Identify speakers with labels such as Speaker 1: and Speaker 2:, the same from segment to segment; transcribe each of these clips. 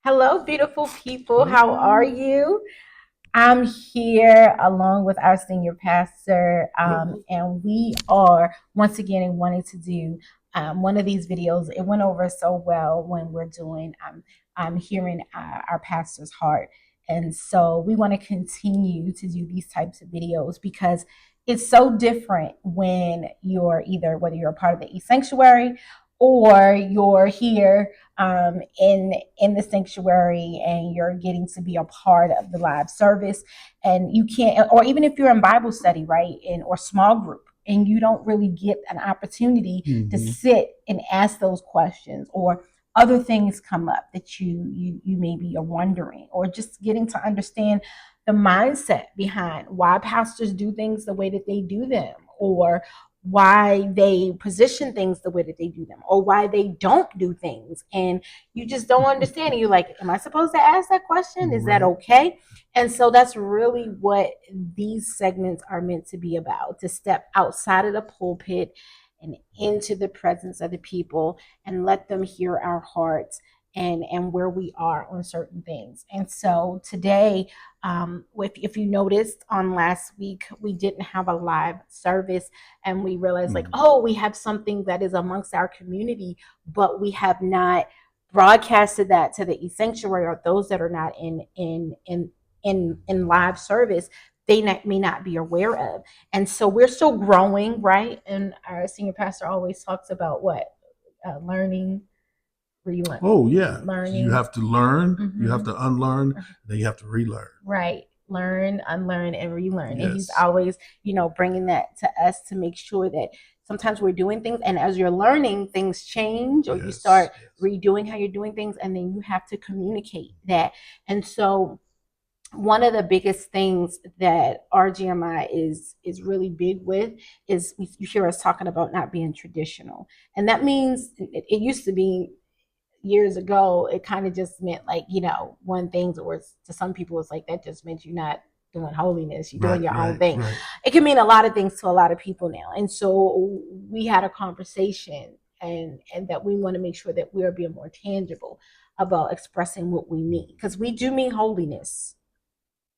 Speaker 1: Hello, beautiful people. How are
Speaker 2: Hey.
Speaker 1: you? I'm here along with our senior pastor,
Speaker 2: Oh,
Speaker 1: and we are once again wanting to do one of these videos. It went over so well when we're doing hearing our pastor's heart, and so we want to continue to do these types of videos because it's so different when you're either whether you're a part of the sanctuary or you're here in the sanctuary and you're getting to be a part of the live service, and you can't, or even if you're in Bible study, right, in or small group, and you don't really get an opportunity to
Speaker 2: hmm.
Speaker 1: sit and ask those questions, or other things come up that you maybe are wondering, or just getting to understand the mindset behind why pastors do things the way that they do them, or why they position things the way that they do them, or why they don't do things, and you just don't understand, and you're like, am I supposed to ask that question? Is that
Speaker 2: Right.
Speaker 1: okay? And so that's really what these segments are meant to be about, to step outside of the pulpit and into the presence of the people and let them hear our hearts and where we are on certain things. And so today, if you noticed on last week, we didn't have a live service, and we realized, like,
Speaker 2: Mm.
Speaker 1: oh, we have something that is amongst our community, but we have not broadcasted that to the sanctuary, or those that are not in live service, may not be aware of. And so we're still growing, right? And our senior pastor always talks about what, learning, relearn,
Speaker 2: Oh, yeah. You
Speaker 1: learning.
Speaker 2: have to learn, you have
Speaker 1: Mm-hmm.
Speaker 2: to unlearn, then you have to relearn.
Speaker 1: Right. Learn, unlearn, and relearn. And he's
Speaker 2: Yes.
Speaker 1: always, bringing that to us to make sure that sometimes we're doing things, and as you're learning, things change, or you
Speaker 2: Yes.
Speaker 1: start
Speaker 2: Yes.
Speaker 1: redoing how you're doing things, and then you have to communicate that. And so one of the biggest things that RGMI is really big with is, you hear us talking about not being traditional, and that means it used to be, years ago, it kind of just meant, like, one thing, or to some people it's like that just meant you're not doing holiness, you're doing
Speaker 2: Right,
Speaker 1: your own
Speaker 2: right,
Speaker 1: thing.
Speaker 2: right.
Speaker 1: It can mean a lot of things to a lot of people now, and so we had a conversation, and that we want to make sure that we are being more tangible about expressing what we mean, because we do mean holiness.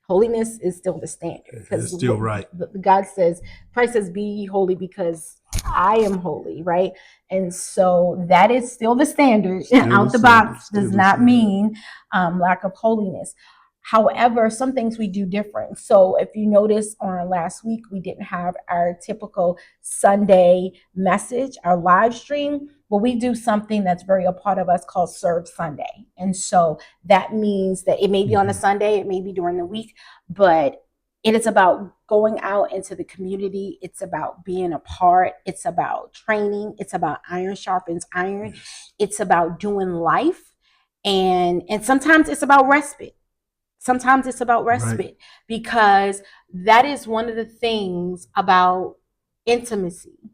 Speaker 1: Holiness is still the standard,
Speaker 2: It's
Speaker 1: because
Speaker 2: still right.
Speaker 1: God says, Christ says, be ye holy because I am holy, right? And so that is still the standard.
Speaker 2: Still the
Speaker 1: Out the
Speaker 2: standard.
Speaker 1: box
Speaker 2: Still
Speaker 1: does
Speaker 2: the
Speaker 1: not
Speaker 2: standard.
Speaker 1: mean lack of holiness. However, some things we do different. So if you notice, on last week, we didn't have our typical Sunday message, our live stream. Well, we do something that's very a part of us called Serve Sunday. And so that means that it may be on a
Speaker 2: Hmm.
Speaker 1: Sunday, it may be during the week, but it is about going out into the community. It's about being a part. It's about training. It's about iron sharpens iron.
Speaker 2: Yes.
Speaker 1: It's about doing life. And sometimes it's about respite. Sometimes it's about
Speaker 2: Right.
Speaker 1: respite, because that is one of the things about intimacy,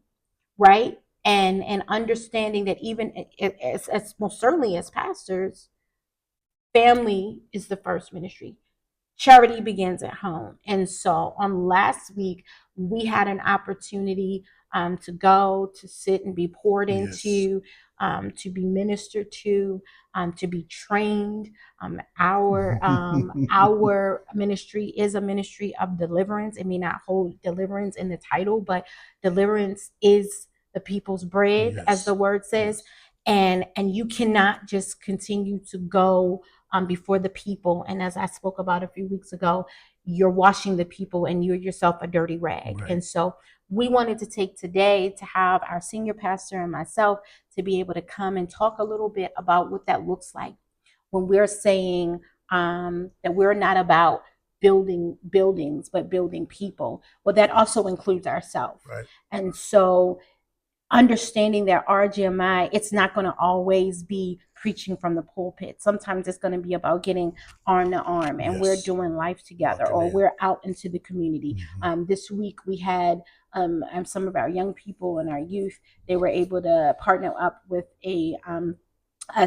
Speaker 1: right? And understanding that, even as most certainly as pastors, family is the first ministry. Charity begins at home. And so on last week, we had an opportunity to go, to sit and be poured
Speaker 2: Yes.
Speaker 1: into, to be ministered to be trained. Our ministry is a ministry of deliverance. It may not hold deliverance in the title, but deliverance is the people's bread, as the
Speaker 2: Yes.
Speaker 1: word says.
Speaker 2: Yes.
Speaker 1: And you cannot just continue to go before the people. And as I spoke about a few weeks ago, you're washing the people and you're yourself a dirty rag.
Speaker 2: Right.
Speaker 1: And so we wanted to take today to have our senior pastor and myself to be able to come and talk a little bit about what that looks like when we're saying that we're not about building buildings, but building people. Well, that also includes ourselves.
Speaker 2: Right.
Speaker 1: And so understanding that RGMI, it's not going to always be preaching from the pulpit. Sometimes it's going to be about getting arm to arm, and we're
Speaker 2: Yes.
Speaker 1: doing life together,
Speaker 2: Walking
Speaker 1: or
Speaker 2: in.
Speaker 1: we're out into the community.
Speaker 2: Hmm.
Speaker 1: This week we had some of our young people and our youth. They were able to partner up with a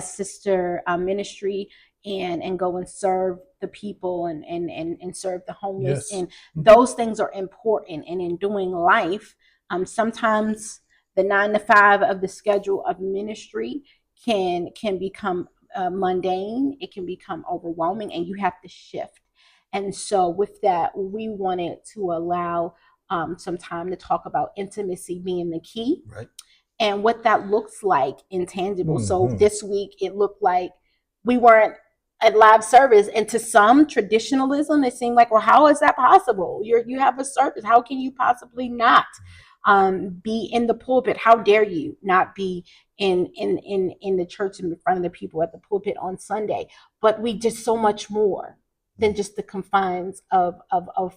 Speaker 1: sister ministry, and go and serve the people, and serve the homeless,
Speaker 2: Yes.
Speaker 1: and those things are important. And in doing life, sometimes the 9 to 5 of the schedule of ministry can become mundane, it can become overwhelming, and you have to shift. And so, with that, we wanted to allow some time to talk about intimacy being the key,
Speaker 2: Right.
Speaker 1: and what that looks like intangible. So
Speaker 2: Mm-hmm.
Speaker 1: this week it looked like we weren't at live service, and to some traditionalism, it seemed like, well, how is that possible? You have a service. How can you possibly not be in the pulpit? How dare you not be in the church in front of the people at the pulpit on Sunday? But we did so much more than just the confines of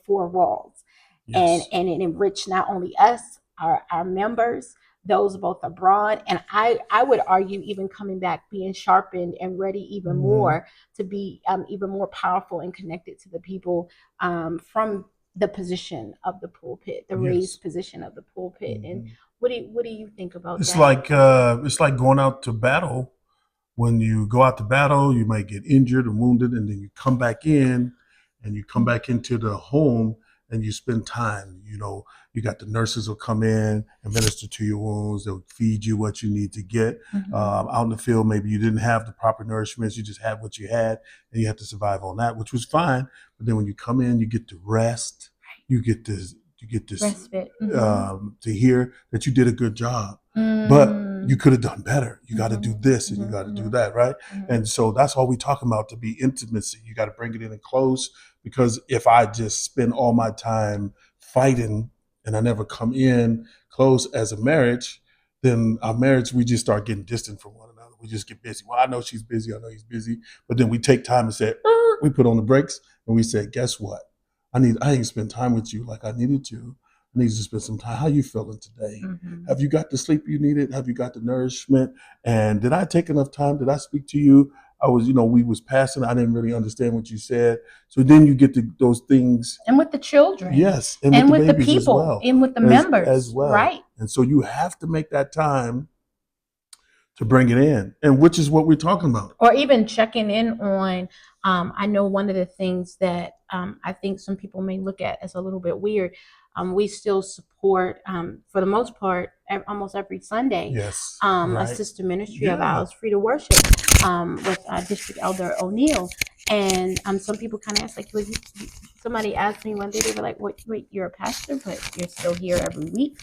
Speaker 1: four walls,
Speaker 2: Yes.
Speaker 1: and it enriched not only us, our members, those both abroad, and I would argue even coming back, being sharpened and ready even
Speaker 2: Mm-hmm.
Speaker 1: more to be even more powerful and connected to the people from the position of the pulpit, the
Speaker 2: Yes.
Speaker 1: raised position of the pulpit. And
Speaker 2: Mm-hmm.
Speaker 1: what do you think about that?
Speaker 2: It's like going out to battle. When you go out to battle, you might get injured or wounded, and then you come back in, and you come back into the home, and you spend time. You know, you got the nurses will come in and minister to your wounds. They'll feed you what you need to get.
Speaker 1: Mm-hmm.
Speaker 2: Out in the field, maybe you didn't have the proper nourishment. You just had what you had, and you had to survive on that, which was fine. But then when you come in, you get to rest. You get this. You get this
Speaker 1: Respite. Mm-hmm.
Speaker 2: to hear that you did a good job, but
Speaker 1: Mm-hmm.
Speaker 2: you could have done better. You got to do this and you got to do
Speaker 1: Mm-hmm.
Speaker 2: that, right?
Speaker 1: Mm-hmm.
Speaker 2: And so that's all we talking about, to be intimacy. You got to bring it in and close, because if I just spend all my time fighting and I never come in close as a marriage, then our marriage, we just start getting distant from one another. We just get busy. Well, I know she's busy. I know he's busy. But then we take time and say, we put on the brakes and we say, guess what? I ain't spend time with you like I needed to. I need to spend some time. How you feeling today?
Speaker 1: Mm-hmm.
Speaker 2: Have you got the sleep you needed? Have you got the nourishment? And did I take enough time? Did I speak to you? I was, we was passing. I didn't really understand what you said. So then you get to those things.
Speaker 1: And with the children,
Speaker 2: Yes, and with
Speaker 1: and
Speaker 2: the
Speaker 1: with the
Speaker 2: babies as
Speaker 1: people,
Speaker 2: well,
Speaker 1: and with the
Speaker 2: as
Speaker 1: members,
Speaker 2: well.
Speaker 1: right?
Speaker 2: And so you have to make that time to bring it in, and which is what we're talking about.
Speaker 1: Or even checking in on. I know one of the things that I think some people may look at as a little bit weird. We still support, for the most part, almost every Sunday,
Speaker 2: Yes,
Speaker 1: a
Speaker 2: right.
Speaker 1: sister ministry of
Speaker 2: Yeah,
Speaker 1: ours, Free to Worship, with District Elder O'Neill. And some people kind of ask, like, well, somebody asked me one day, they were like, wait, you're a pastor, but you're still here every week?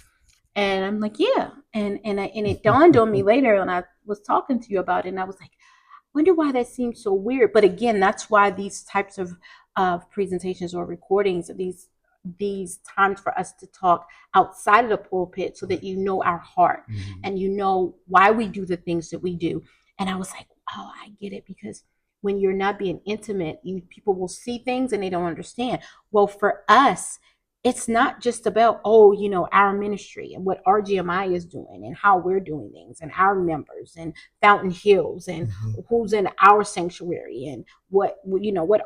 Speaker 1: And I'm like, yeah. And it dawned on me later when I was talking to you about it, and I was like, wonder why that seems so weird. But again, that's why these types of presentations or recordings, these times for us to talk outside of the pulpit, so that you know our heart,
Speaker 2: mm-hmm.
Speaker 1: and you know why we do the things that we do. And I was like, oh, I get it, because when you're not being intimate, people will see things and they don't understand. Well, for us, it's not just about, our ministry and what RGMI is doing and how we're doing things, and our members and Fountain Hills, and
Speaker 2: Mm-hmm.
Speaker 1: who's in our sanctuary, and what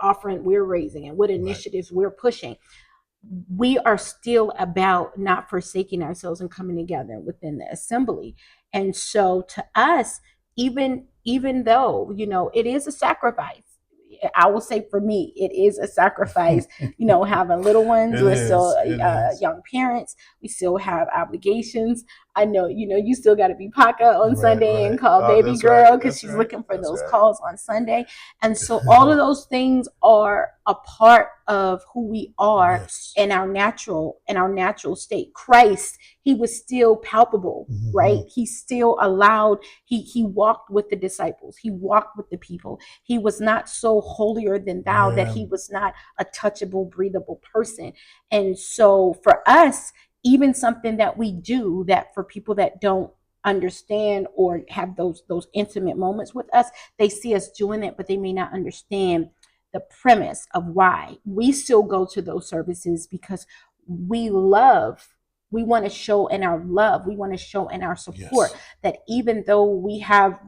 Speaker 1: offering we're raising and what
Speaker 2: Right.
Speaker 1: initiatives we're pushing. We are still about not forsaking ourselves and coming together within the assembly. And so to us, even though it is a sacrifice, I will say for me, it is a sacrifice. Having little ones,
Speaker 2: It
Speaker 1: we're still
Speaker 2: is. It is.
Speaker 1: young parents. We still have obligations. I know, you still got to be Paka on
Speaker 2: Right,
Speaker 1: Sunday and
Speaker 2: right.
Speaker 1: call
Speaker 2: Oh,
Speaker 1: baby
Speaker 2: that's right.
Speaker 1: girl, because
Speaker 2: That's
Speaker 1: she's
Speaker 2: right.
Speaker 1: looking for
Speaker 2: That's
Speaker 1: those
Speaker 2: right.
Speaker 1: calls on Sunday. And so all of those things are a part of who we are
Speaker 2: Yes.
Speaker 1: in our natural state. Christ, he was still palpable,
Speaker 2: Mm-hmm.
Speaker 1: right? He still allowed, he walked with the disciples, he walked with the people. He was not so holier than thou that
Speaker 2: Yeah.
Speaker 1: he was not a touchable, breathable person. And so for us, even something that we do, that for people that don't understand or have those intimate moments with us, they see us doing it, but they may not understand the premise of why we still go to those services, because we love, we want to show in our love, we want to show in our support,
Speaker 2: Yes.
Speaker 1: that even though we have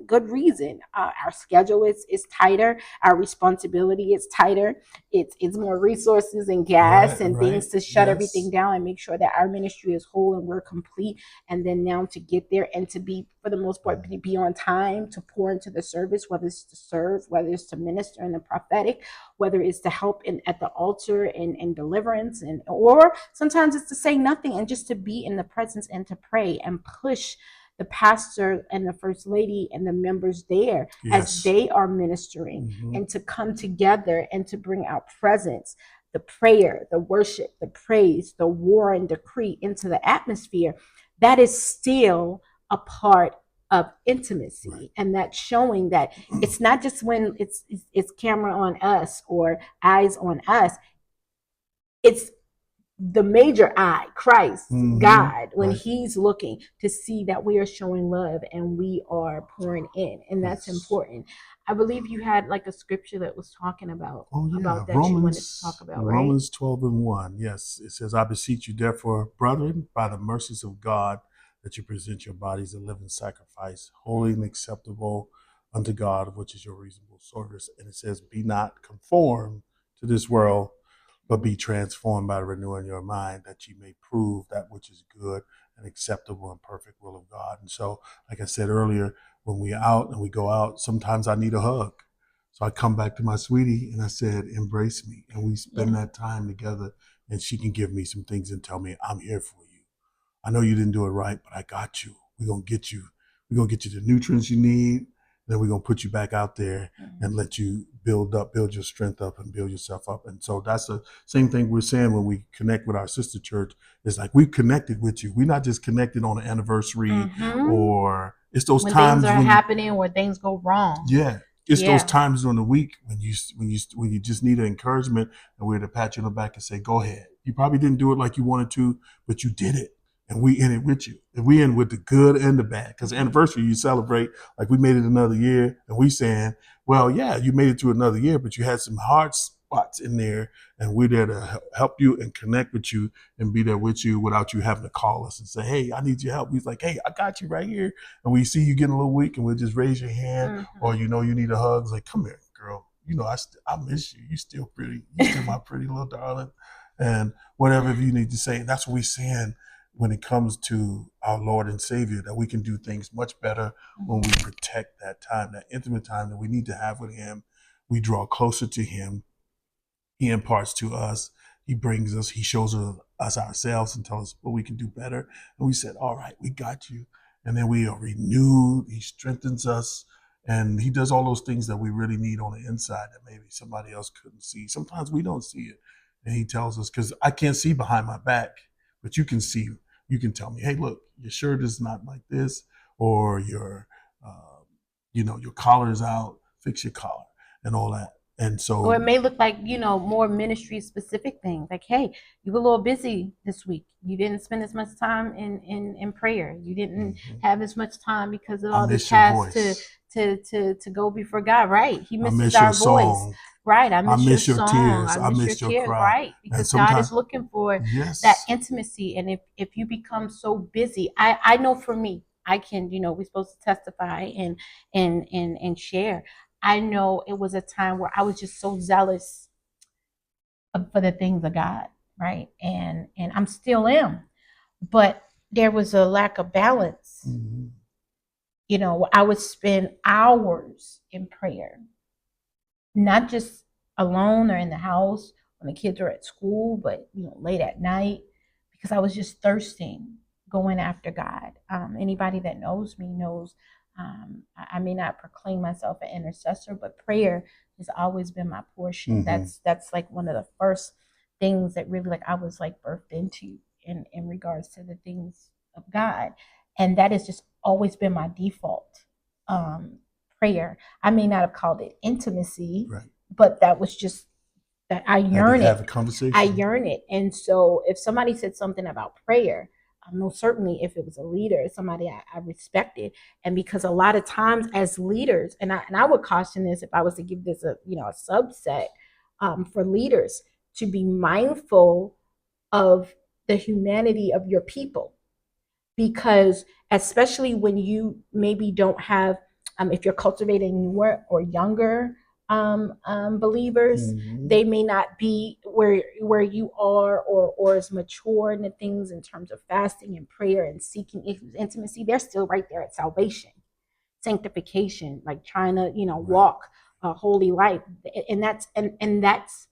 Speaker 1: good reason, our schedule is tighter, our responsibility is tighter, it's more resources and gas
Speaker 2: Right.
Speaker 1: and
Speaker 2: Right.
Speaker 1: things to shut everything
Speaker 2: Yes.
Speaker 1: down and make sure that our ministry is whole and we're complete. And then now to get there and to be, for the most part, be on time to pour into the service, whether it's to serve, whether it's to minister in the prophetic, whether it's to help at the altar and deliverance, or sometimes it's to say nothing and just to be in the presence and to pray and push the pastor and the first lady and the members there as
Speaker 2: Yes.
Speaker 1: they are ministering,
Speaker 2: Hmm.
Speaker 1: and to come together and to bring our presence, the prayer, the worship, the praise, the war and decree into the atmosphere. That is still a part of
Speaker 2: Right.
Speaker 1: intimacy, and that's showing that it's not just when it's camera on us or eyes on us. It's the major eye, Christ,
Speaker 2: Hmm.
Speaker 1: God, when
Speaker 2: Right.
Speaker 1: He's looking to see that we are showing love and we are pouring in, and that's
Speaker 2: Yes.
Speaker 1: important. I believe you had like a scripture that was talking
Speaker 2: Oh yeah,
Speaker 1: about that you wanted to talk
Speaker 2: Romans
Speaker 1: about, right?
Speaker 2: Romans 12:1. Yes, it says, "I beseech you, therefore, brethren, by the mercies of God, that you present your bodies a living sacrifice, holy and acceptable unto God, which is your reasonable service." And it says, "Be not conformed to this world, but be transformed by renewing your mind, that you may prove that which is good and acceptable and perfect will of God." And so, like I said earlier, when we out and we go out, sometimes I need a hug. So I come back to my sweetie and I said, "Embrace me." And we spend
Speaker 1: Yeah.
Speaker 2: that time together, and she can give me some things and tell me, "I'm here for you. I know you didn't do it right, but I got you. We're going to get you. We're going to get you the nutrients you need. Then we're going to put you back out there and
Speaker 1: Mhm.
Speaker 2: let you build your strength up and build yourself up." And so that's the same thing we're saying when we connect with our sister church. It's like we've connected with you. We're not just connected on an anniversary,
Speaker 1: Mm-hmm.
Speaker 2: or it's those
Speaker 1: When things
Speaker 2: times
Speaker 1: are
Speaker 2: when
Speaker 1: happening or things go wrong.
Speaker 2: yeah, it's those
Speaker 1: Yeah.
Speaker 2: times during the week when you just need an encouragement, and we're to pat you on the back and say, "Go ahead. You probably didn't do it like you wanted to, but you did it, and we in it with you. And we in with the good and the bad. Because anniversary, you celebrate like we made it another year, and we saying, well, yeah, you made it to another year, but you had some hard spots in there, and we're there to help you and connect with you and be there with you without you having to call us and say, "Hey, I need your help." He's like, "Hey, I got you right here." And we see you getting a little weak, and we'll just raise your hand, or
Speaker 1: Mm-hmm.
Speaker 2: you need a hug. It's like, "Come here, girl. I miss you. You still pretty. You still my pretty little darling." And whatever you need to say. And that's what we're saying when it comes to our Lord and Savior, that we can do things much better when we protect that time, that intimate time that we need to have with Him. We draw closer to Him. He imparts to us. He brings us. He shows us ourselves and tells us what we can do better. And we said, "All right, we got you." And then we are renewed. He strengthens us, and He does all those things that we really need on the inside that maybe somebody else couldn't see. Sometimes we don't see it, and He tells us, because I can't see behind my back, but you can see. You can tell me, "Hey, look, your shirt is not like this, or uh, your collar is out. Fix your collar," and all that. And
Speaker 1: Or it
Speaker 2: so
Speaker 1: may look like, more ministry specific things. Like, hey, you were a little busy this week. You didn't spend as much time in prayer. You didn't
Speaker 2: mhm.
Speaker 1: have as much time because of
Speaker 2: I
Speaker 1: all the
Speaker 2: miss your
Speaker 1: tasks to
Speaker 2: voice.
Speaker 1: go before God. Right. He
Speaker 2: I
Speaker 1: misses
Speaker 2: miss your
Speaker 1: our voice.
Speaker 2: song.
Speaker 1: Right. I
Speaker 2: I
Speaker 1: miss your
Speaker 2: miss your
Speaker 1: song.
Speaker 2: tears.
Speaker 1: I
Speaker 2: I
Speaker 1: miss your
Speaker 2: miss your
Speaker 1: tears.
Speaker 2: cry.
Speaker 1: Right.
Speaker 2: And
Speaker 1: Because God is
Speaker 2: sometimes,
Speaker 1: looking for that
Speaker 2: yes.
Speaker 1: intimacy. And if you become so busy, I know for me, I can, we're supposed to testify and share. I know it was a time where I was just so zealous for the things of God, right? And I'm still am, but there was a lack of balance.
Speaker 2: Mhm.
Speaker 1: I would spend hours in prayer, not just alone or in the house when the kids are at school, but late at night, because I was just thirsting, going after God. Anybody that knows me knows I may not proclaim myself an intercessor, but prayer has always been my portion.
Speaker 2: Mhm.
Speaker 1: That's like one of the first things that really, like, I was like birthed into in regards to the things of God, and that has just always been my default. Um, Prayer. I may not have called it intimacy,
Speaker 2: Right.
Speaker 1: but that was just that I
Speaker 2: Had to
Speaker 1: yearn
Speaker 2: have
Speaker 1: it.
Speaker 2: a
Speaker 1: I
Speaker 2: conversation.
Speaker 1: yearn it. And so if somebody said something about prayer, I know certainly if it was a leader, somebody I respected. And because a lot of times as leaders, and I would caution this if I was to give this a subset, for leaders to be mindful of the humanity of your people, because especially when you maybe don't have, if you're cultivating newer or younger believers,
Speaker 2: Mhm.
Speaker 1: they may not be where you are, or as mature in the things in terms of fasting and prayer and seeking intimacy. They're still right there at salvation, sanctification, like trying to
Speaker 2: Right.
Speaker 1: walk a holy life. And that's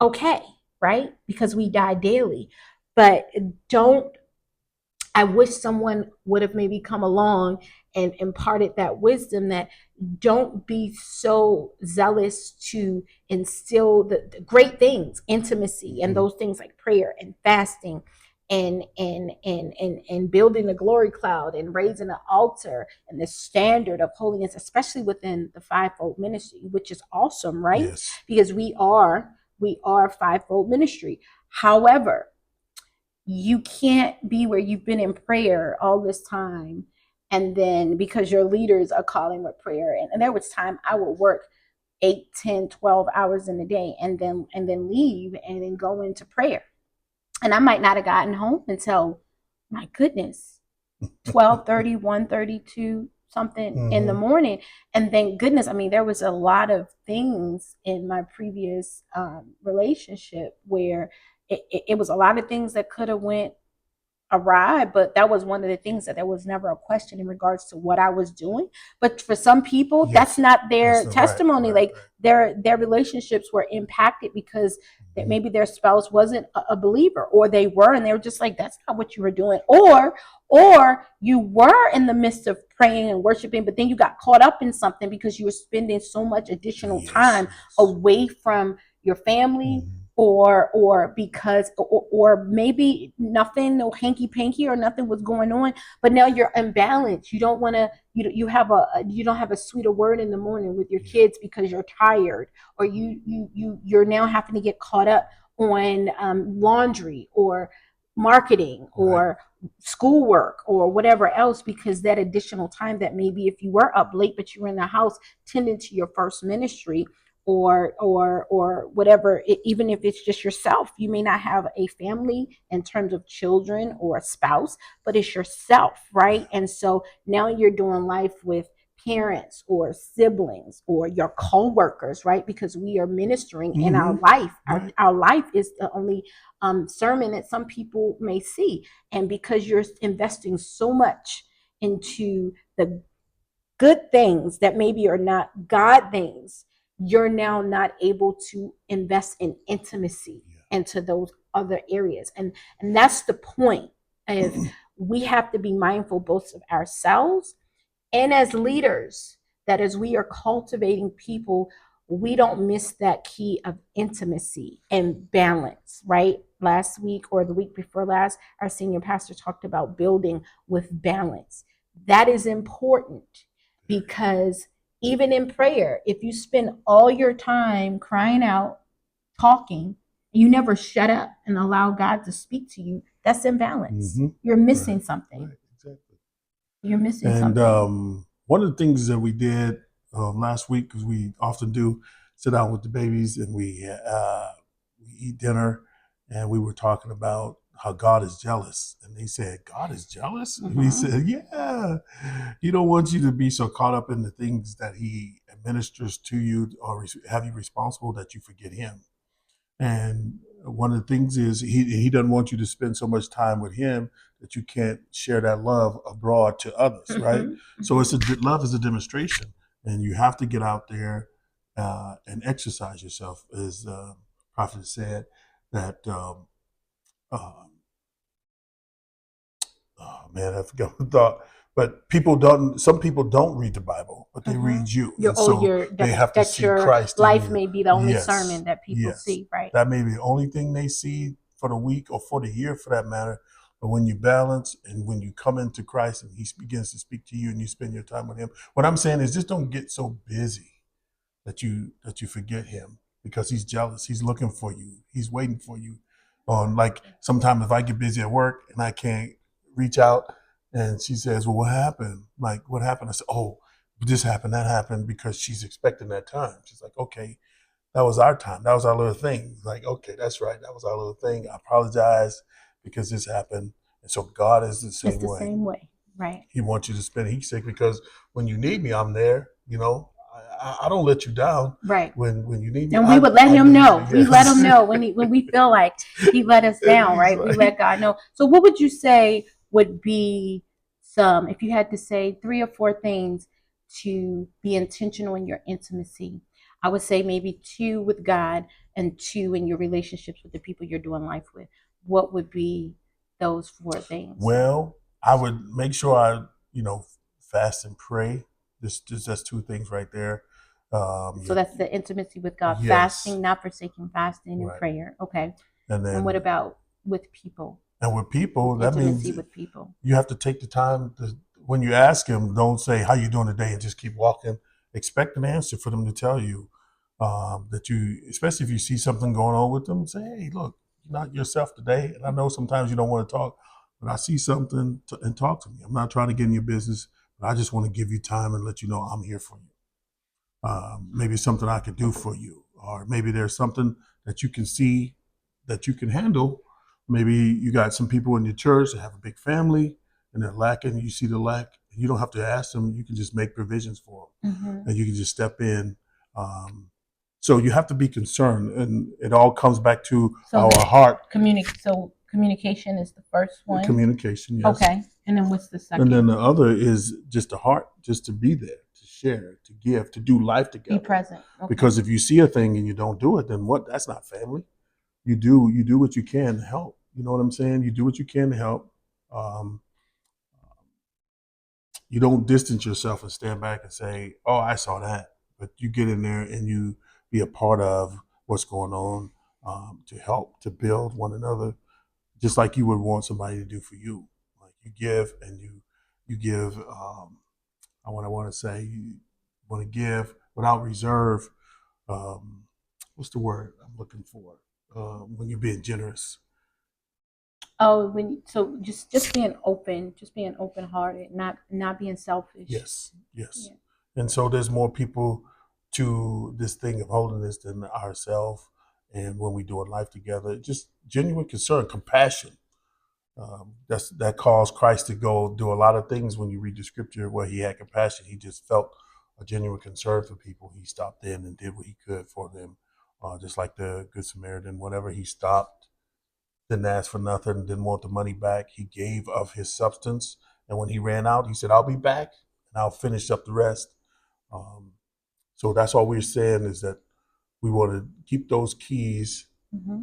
Speaker 1: okay, right? Because we die daily. But don't I wish someone would have maybe come along and imparted that wisdom, that don't be so zealous to instill the great things, intimacy, and
Speaker 2: Mm-hmm.
Speaker 1: those things like prayer and fasting and building the glory cloud and raising an altar and the standard of holiness, especially within the fivefold ministry, which is awesome, right?
Speaker 2: Yes.
Speaker 1: Because we are fivefold ministry. However, you can't be where you've been in prayer all this time, and then because your leaders are calling with prayer, and there was time I would work 8, 10, 12 hours in a day, and then leave and then go into prayer, and I might not have gotten home until, my goodness, 12:30, 1:32, something in the
Speaker 2: Mm-hmm.
Speaker 1: morning. And thank goodness, I mean, there was a lot of things in my previous relationship where it was a lot of things that could have went awry, but that was one of the things that there was never a question in regards to what I was doing. But for some people, that's
Speaker 2: Yes.
Speaker 1: not
Speaker 2: That's
Speaker 1: their
Speaker 2: the right,
Speaker 1: testimony.
Speaker 2: right,
Speaker 1: Like their relationships were impacted because that
Speaker 2: right.
Speaker 1: maybe their spouse wasn't a believer, or they were, and they were just like, that's not what you were doing. Or you were in the midst of praying and worshiping, but then you got caught up in something because you were spending so much additional
Speaker 2: Yes,
Speaker 1: time
Speaker 2: yes.
Speaker 1: away from your family,
Speaker 2: Mm-hmm.
Speaker 1: or because or maybe nothing, no hanky panky or nothing was going on, but now you're imbalanced. You don't want to, you don't have a sweeter word in the morning with your
Speaker 2: Yeah.
Speaker 1: kids because you're tired, or you're now having to get caught up on laundry or marketing
Speaker 2: Right.
Speaker 1: or schoolwork or whatever else, because that additional time that maybe if you were up late but you were in the house tending to your first ministry, or whatever, even if it's just yourself, you may not have a family in terms of children or a spouse, but it's yourself,
Speaker 2: Yeah.
Speaker 1: right? And so now you're doing life with parents or siblings or your co-workers, right? Because we are ministering in our
Speaker 2: Mm-hmm.
Speaker 1: life. our,
Speaker 2: Right.
Speaker 1: our life is the only sermon that some people may see, and because you're investing so much into the good things that maybe are not God things, you're now not able to invest in intimacy into those other areas. And that's the point of,
Speaker 2: Yeah.
Speaker 1: we have to be mindful both of ourselves and as leaders, that as we are cultivating people, we don't miss that key of intimacy and balance, right? Last week or the week before last, our senior pastor talked about building with balance. That is important, because even in prayer, if you spend all your time crying out, talking, you never shut up and allow God to speak to you, that's imbalance.
Speaker 2: Mm-hmm.
Speaker 1: You're
Speaker 2: Right.
Speaker 1: missing something.
Speaker 2: Right. Exactly.
Speaker 1: You're missing
Speaker 2: And
Speaker 1: something.
Speaker 2: one of the things that we did last week, because we often do sit down with the babies and we eat dinner, and we were talking about how God is jealous. And they said, God is jealous? And we
Speaker 1: Mm-hmm.
Speaker 2: said, yeah. He don't want you to be so caught up in the things that he administers to you or have you responsible that you forget him. And one of the things is he doesn't want you to spend so much time with him that you can't share that love abroad to others, right?
Speaker 1: Mm-hmm.
Speaker 2: So
Speaker 1: Mm-hmm.
Speaker 2: love is a demonstration, and you have to get out there and exercise yourself, as Prophet said that. Uh, oh man, I forgot the thought. But people don't. Some people don't read the Bible, but they
Speaker 1: Mm-hmm.
Speaker 2: read you,
Speaker 1: Your
Speaker 2: and
Speaker 1: oh,
Speaker 2: so
Speaker 1: your
Speaker 2: they have to
Speaker 1: that
Speaker 2: see
Speaker 1: your
Speaker 2: Christ in
Speaker 1: life
Speaker 2: you.
Speaker 1: may be the only
Speaker 2: Yes,
Speaker 1: sermon that people
Speaker 2: yes,
Speaker 1: see, right?
Speaker 2: that may be the only thing they see for the week or for the year, for that matter. But when you balance and when you come into Christ and He begins to speak to you and you spend your time with Him, what I'm saying is just don't get so busy that you forget him, because he's jealous. He's looking for you. He's waiting for you. On, like, sometimes if I get busy at work and I can't reach out, and she says, "Well, what happened? Like, what happened?" I said, "Oh, this happened, that happened," because she's expecting that time. She's like, "Okay, that was our time. That was our little thing." Like, okay, that's right. That was our little thing. I apologize because this happened. And so God is the
Speaker 1: It's
Speaker 2: same
Speaker 1: the
Speaker 2: way.
Speaker 1: same way, right?
Speaker 2: He wants you to spend. He's sick because when you need me, I'm there. I don't let you down.
Speaker 1: Right.
Speaker 2: When you need me,
Speaker 1: And we would let
Speaker 2: I
Speaker 1: him
Speaker 2: need you.
Speaker 1: know. We let
Speaker 2: Yes.
Speaker 1: him know when we feel like he let us
Speaker 2: And
Speaker 1: down,
Speaker 2: he's
Speaker 1: right? We
Speaker 2: like,
Speaker 1: let God know. So what would you say would be some, if you had to say 3 or 4 things to be intentional in your intimacy? I would say maybe 2 with God and 2 in your relationships with the people you're doing life with. What would be those 4 things?
Speaker 2: well. I would make sure I, fast and pray. This that's two things right there.
Speaker 1: So that's the intimacy with God,
Speaker 2: Yes,
Speaker 1: fasting, not forsaking fasting and
Speaker 2: right.
Speaker 1: prayer. Okay.
Speaker 2: And
Speaker 1: And what
Speaker 2: then,
Speaker 1: about with people?
Speaker 2: and with people, that means
Speaker 1: Intimacy with people.
Speaker 2: you have to take the time to, when you ask them, don't say how you doing today and just keep walking. Expect an answer for them to tell you that you, especially if you see something going on with them, say, hey, look, you're not yourself today. And I know sometimes you don't want to talk, but I see something and talk to me. I'm not trying to get in your business, but I just want to give you time and let you know I'm here for you. Maybe it's something I could do for you, or maybe there's something that you can see that you can handle. Maybe you got some people in your church that have a big family and they're lacking. You see the lack, you don't have to ask them. You can just make provisions for them, and you can just step in. Um, so you have to be concerned, and it all comes back to our heart.
Speaker 1: So communication is the first one.
Speaker 2: Communication, yes.
Speaker 1: Okay. And then what's the
Speaker 2: And then
Speaker 1: second?
Speaker 2: the other is just the heart, just to be there, to share, to give, to do life
Speaker 1: Be
Speaker 2: together.
Speaker 1: present. Okay.
Speaker 2: Because if you see a thing and you don't do it, then what? That's not family. You do what you can to help. You know what I'm saying? You do what you can to help. Um, you don't distance yourself and stand back and say, "Oh, I saw that," but you get in there and you be a part of what's going on, to help to build one another, just like you would want somebody to do for you. Like you give and you give. I want to say you want to give without reserve. Um, what's the word I'm looking for? When you're being generous.
Speaker 1: Oh, just being open hearted, not being selfish.
Speaker 2: Yes, yes.
Speaker 1: Yeah.
Speaker 2: And so there's more people to this thing of holiness than ourselves. And when we doing life together, just genuine concern, compassion. That caused Christ to go do a lot of things. When you read the scripture where he had compassion, he just felt a genuine concern for people. He stopped in and did what he could for them, just like the Good Samaritan. Whenever he stopped, didn't ask for nothing, didn't want the money back. He gave of his substance, and when he ran out, he said, "I'll be back and I'll finish up the rest." Um, so that's all we're saying is that we want to keep those keys
Speaker 1: Mm-hmm.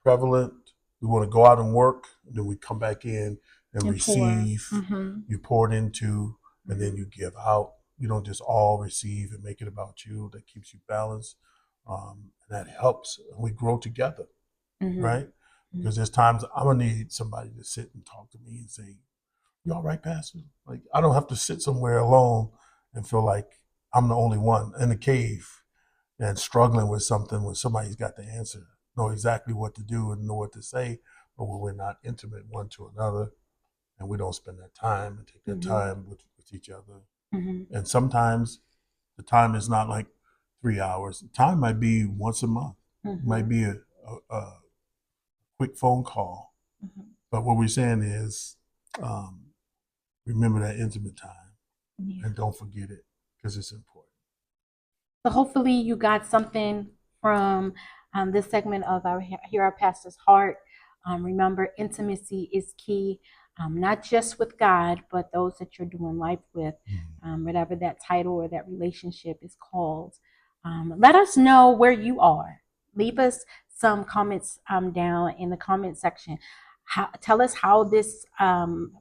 Speaker 2: prevalent. We want to go out and work, and then we come back in and receive.
Speaker 1: Mm-hmm.
Speaker 2: You pour it into, and then you give out. You don't just all receive and make it about you. That keeps you balanced, and that helps. And we grow together,
Speaker 1: Mm-hmm.
Speaker 2: right? Because there's times I'm gonna need somebody to sit and talk to me and say, "You all right, Pastor?" Like I don't have to sit somewhere alone and feel like I'm the only one in the cave and struggling with something when somebody's got the answer, know exactly what to do and know what to say, but when we're not intimate one to another and we don't spend that time and take that time with each other.
Speaker 1: Mm-hmm.
Speaker 2: And sometimes the time is not like 3 hours. The time might be once a month. It might be a quick phone call. But what we're saying is, um, remember that intimate time and don't forget it because it's important.
Speaker 1: So hopefully you got something from this segment of our Hear Our Pastor's Heart. Remember, intimacy is key, not just with God, but those that you're doing life with, whatever that title or that relationship is called. Let us know where you are. Leave us some comments down in the comment section. Tell us how this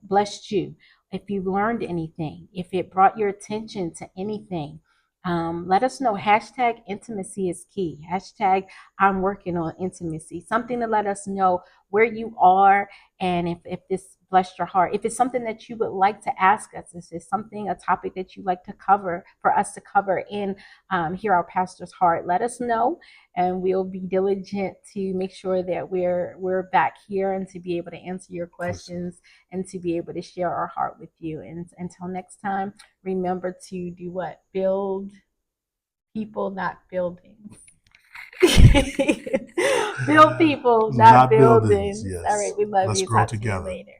Speaker 1: blessed you. If you learned anything, if it brought your attention to anything, let us know. Hashtag intimacy is key. Hashtag I'm working on intimacy. Something to let us know where you are and if this blessed your heart. If it's something that you would like to ask us, if it's something, a topic that you'd like to cover for us to cover in Hear Our Pastor's Heart, let us know and we'll be diligent to make sure that we're back here and to be able to answer your questions and to be able to share our heart with you. And until next time, remember to do what? Build people, not buildings. Build people, not
Speaker 2: Not buildings,
Speaker 1: buildings. All
Speaker 2: yes.
Speaker 1: right, we love
Speaker 2: Let's
Speaker 1: you.
Speaker 2: grow
Speaker 1: Talk to you
Speaker 2: together.
Speaker 1: later.